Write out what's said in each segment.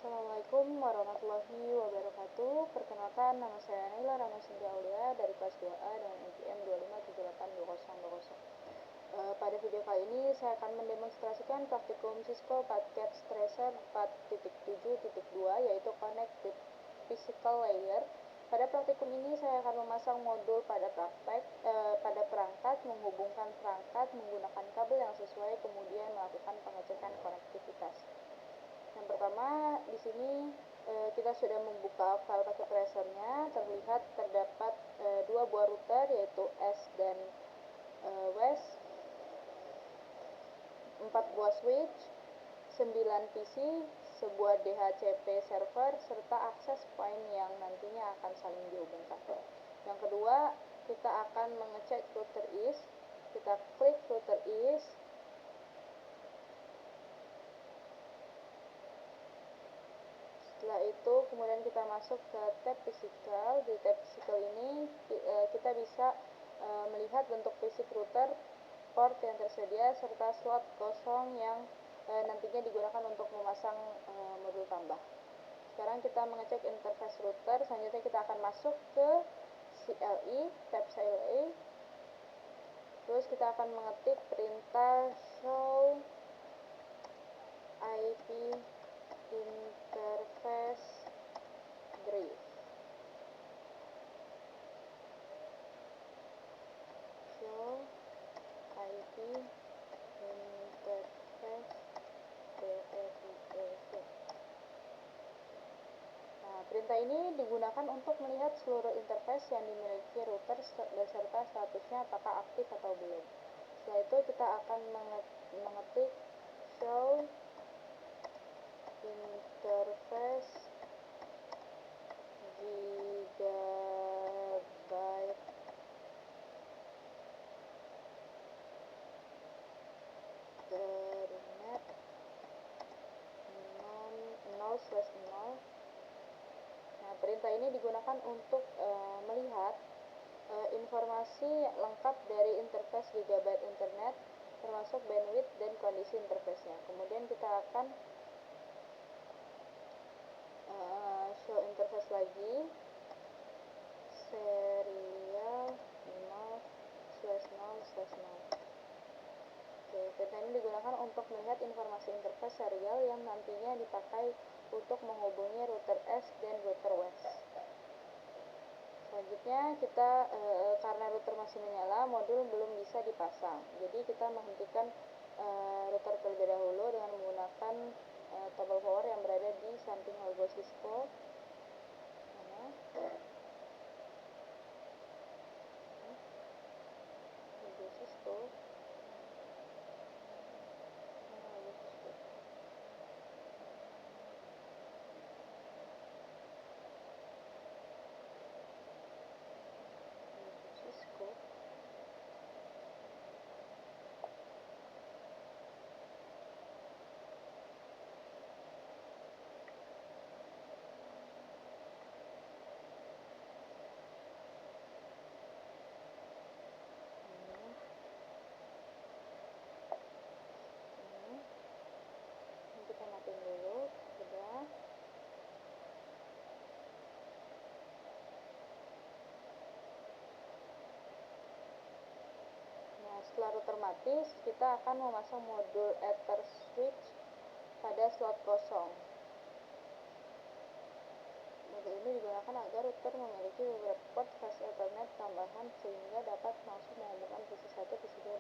Assalamualaikum warahmatullahi wabarakatuh. Perkenalkan, nama saya Naila Rana Cynthia Aulia dari kelas 2A dengan NPM 257820020. Pada video kali ini saya akan mendemonstrasikan praktikum Cisco Packet Tracer 4.7.2 yaitu Connect with Physical Layer. Pada praktikum ini saya akan memasang modul pada perangkat, menghubungkan perangkat menggunakan kabel yang sesuai, kemudian melakukan pengecekan konektivitas. Yang pertama, di sini kita sudah membuka file packet tracernya. Terdapat dua buah router yaitu S dan West, 4 buah switch, 9 PC, sebuah DHCP server, serta akses point yang nantinya akan saling dihubungkan. Yang kedua, kita akan mengecek router is. Kita klik router is. Setelah itu kemudian kita masuk ke tab physical. Di tab physical ini kita bisa melihat bentuk fisik router, port yang tersedia, serta slot kosong yang nantinya digunakan untuk memasang modul tambah. Sekarang kita mengecek interface router. Selanjutnya kita akan masuk ke CLI, tab CLI. Terus kita akan mengetik perintah show IP interface brief. Show IP interface brief. Nah, perintah ini digunakan untuk melihat seluruh interface yang dimiliki router beserta statusnya apakah aktif atau belum. Setelah itu kita akan mengetik show interface gigabyte internet 0/0. Nah, perintah ini digunakan untuk melihat informasi lengkap dari interface gigabyte internet, termasuk bandwidth dan kondisi interface-nya. Kemudian kita akan show interface lagi, serial 0/0/0. Perintah ini digunakan untuk melihat informasi interface serial yang nantinya dipakai untuk menghubungi router S dan router West. Selanjutnya kita karena router masih menyala, modul belum bisa dipasang. Jadi kita menghentikan router terlebih dahulu dengan menggunakan tombol power yang berada di samping logo Cisco. Logo Cisco. Kita matiin dulu, sudah. Nah, setelah router mati, kita akan memasang modul Ether switch pada slot kosong. Modul ini digunakan agar router memiliki beberapa port flash Ethernet tambahan sehingga dapat langsung menghubungkan PC 1 PC 2.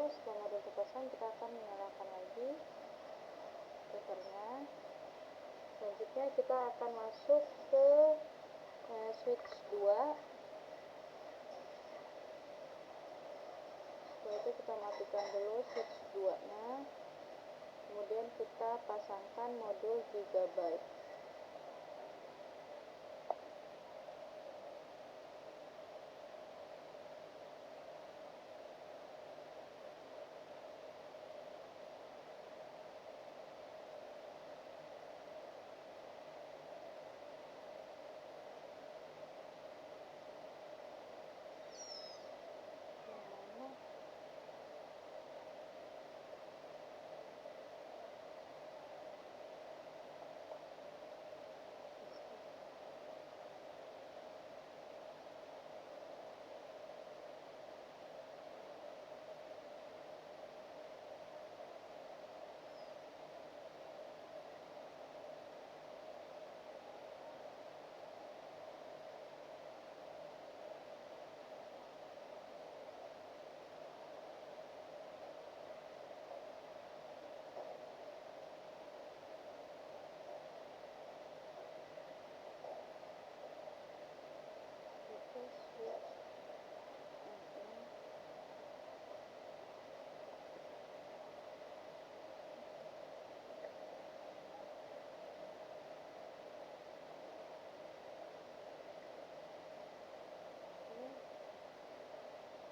Setelah modul terpasang, kita akan menyalakan lagi breakernya. Selanjutnya kita akan masuk ke switch 2. Setelah itu kita matikan dulu switch 2 nya, kemudian kita pasangkan modul Gigabyte.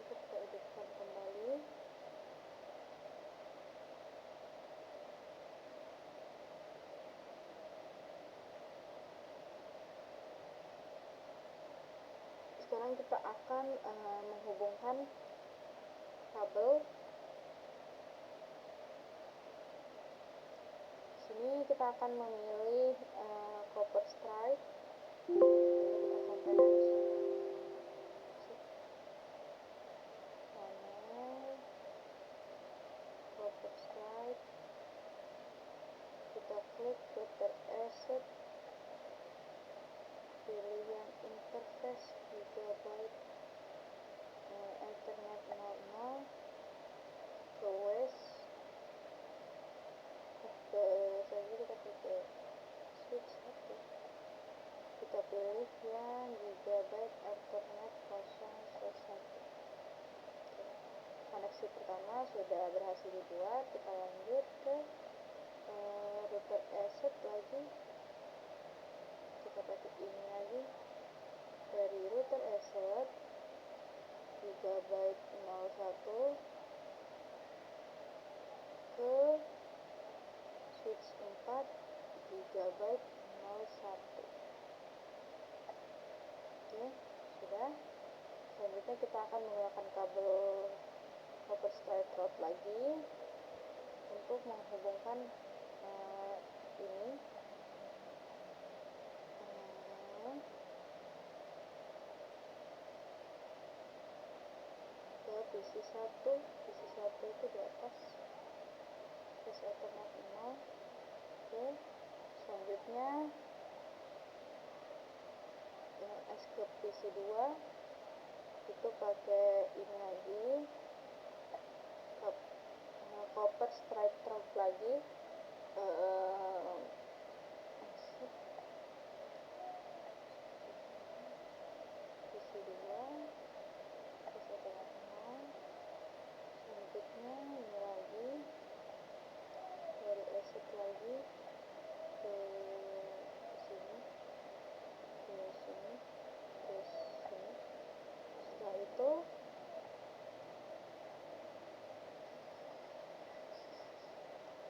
Kita hidupkan kembali. Sekarang kita akan menghubungkan kabel. Di sini kita akan memilih copper stripe. Ini kita komparasi. Copper stripe. Kita klik router asset. Pilih yang interface Gigabyte Ethernet 00 ke west. Selanjutnya kita ke switch 1. Kita pilih yang Gigabyte Ethernet 0/1. Koneksi pertama sudah berhasil dibuat. Kita lanjut ke router asset lagi. Kita pakai ini lagi. Dari router asset Gigabyte 01 ke switch 4 Gigabyte 01. Oke, sudah. Selanjutnya kita akan menggunakan kabel copper stripe rod lagi untuk menghubungkan ini ke PC1. PC1 itu di atas, terus Ethernet 0. Oke, selanjutnya yang ke PC2 itu pakai ini lagi, copper stripe rod lagi. PC2 terus Ethernet 0. Selanjutnya ini lagi dari asset lagi ke sini, ke sini, ke sini. Setelah itu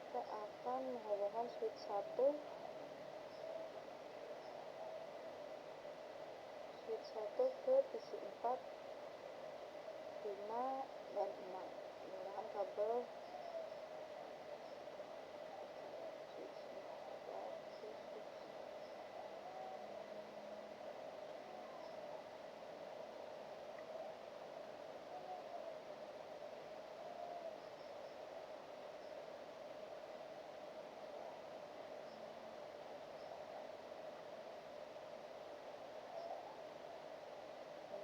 kita akan menghubungkan switch 1 1 ke PC 4, 5, dan 6 menggunakan kabel switch 4 ke switch.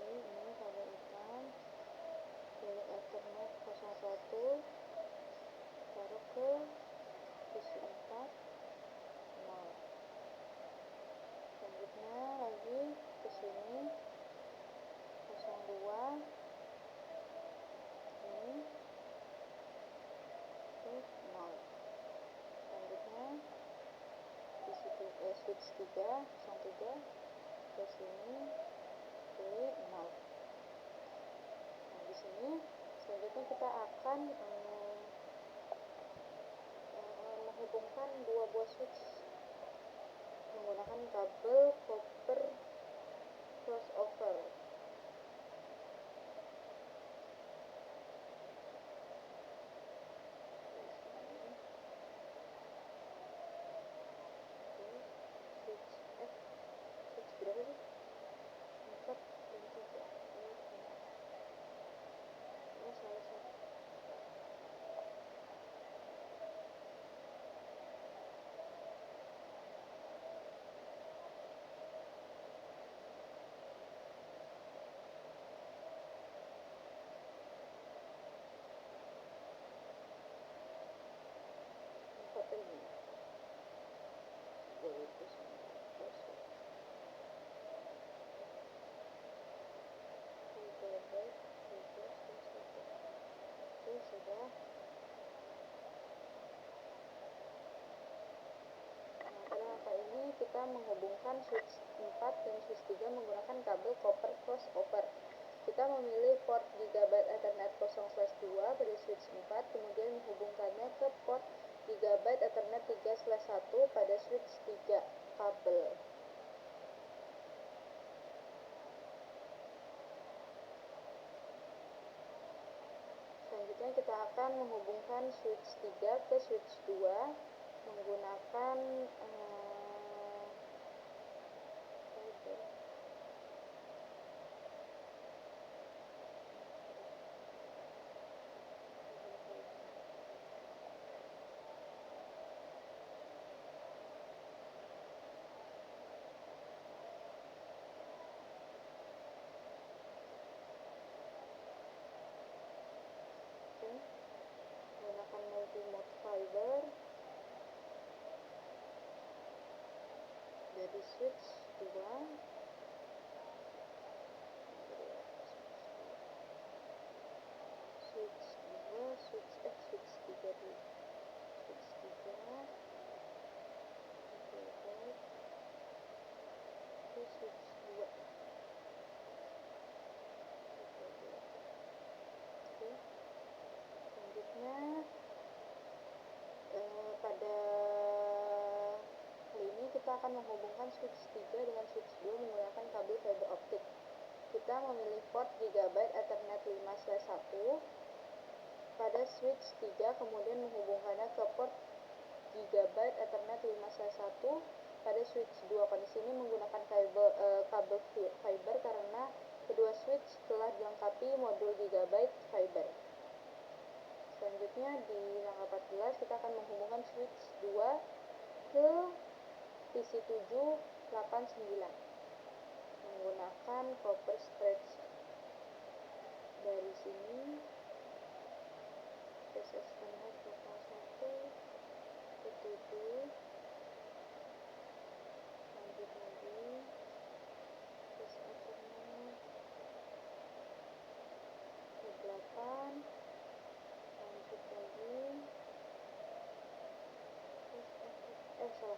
Ini kabel hitam dari Ethernet 01 taruh ke PC 4, 0. Selanjutnya lagi ke sini 02, ini ke 0. Selanjutnya switch 3, 03 ke sini ke 0. Nah, di sini selanjutnya kita akan menghubungkan dua buah switch menggunakan kabel copper crossover. Switch berapa sih? 4 dan 3. Oh, salah. Ini yaitu sudah. Nah, pada langkah ini kita menghubungkan switch 4 dan switch 3 menggunakan kabel copper crossover. Kita memilih port Gigabit Ethernet 0/2 pada switch 4, kemudian menghubungkannya ke port Gigabit Ethernet 3/1 pada switch 3 kabel. Selanjutnya kita akan menghubungkan switch 3 ke switch 2 menggunakan multi-mode fiber dari switch 2 switch 3 dulu. Switch 3 ke switch 2. Oke. Selanjutnya pada kali ini kita akan menghubungkan switch 3 dengan switch 2 menggunakan kabel fiber optik. Kita memilih port Gigabit Ethernet 5/1 pada switch 3, kemudian menghubungkannya ke port Gigabit Ethernet 5/1 pada switch 2. Kondisi ini menggunakan kabel fiber karena kedua switch telah dilengkapi modul Gigabit fiber. Selanjutnya di langkah 14 kita akan menghubungkan switch 2 ke PC789 menggunakan copper stretch. Dari sini SS Ethernet 01 ke 7, lanjut lagi SS Ethernet ke 8, lanjut lagi salah.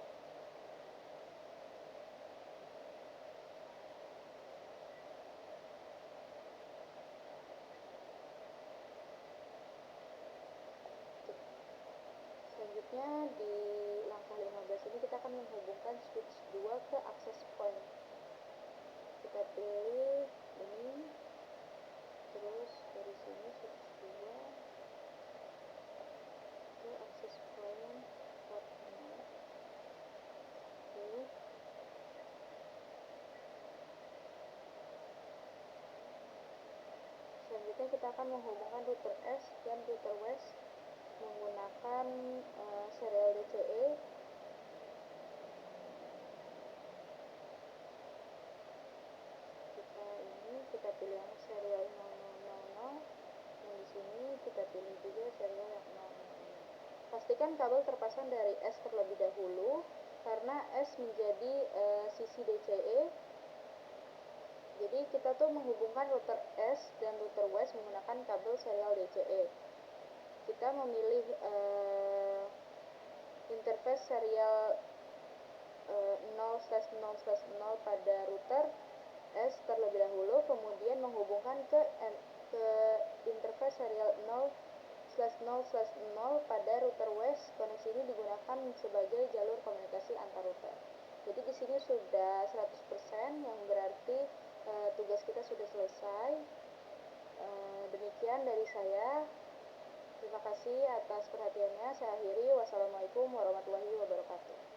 Selanjutnya di langkah 15 ini kita akan menghubungkan switch 2 ke access point. Kita pilih ini, terus dari sini switch 2 ke access point port 0. Oke. Selanjutnya kita akan menghubungkan router S dan router WES menggunakan serial DCE. Kita pilih yang serial 0000, dan di sini kita pilih juga serial yang 000. Pastikan kabel terpasang dari S terlebih dahulu karena S menjadi sisi DCE. Jadi kita tuh menghubungkan router S dan router WES menggunakan kabel serial DCE. Kita memilih interface serial 0/0/0 pada router S terlebih dahulu, kemudian menghubungkan ke interface serial 0/0/0 pada router WES. Koneksi ini digunakan sebagai jalur komunikasi antar router. Jadi di sini sudah 100%, yang berarti tugas kita sudah selesai. Demikian dari saya. Terima kasih atas perhatiannya. Saya akhiri. Wassalamualaikum warahmatullahi wabarakatuh.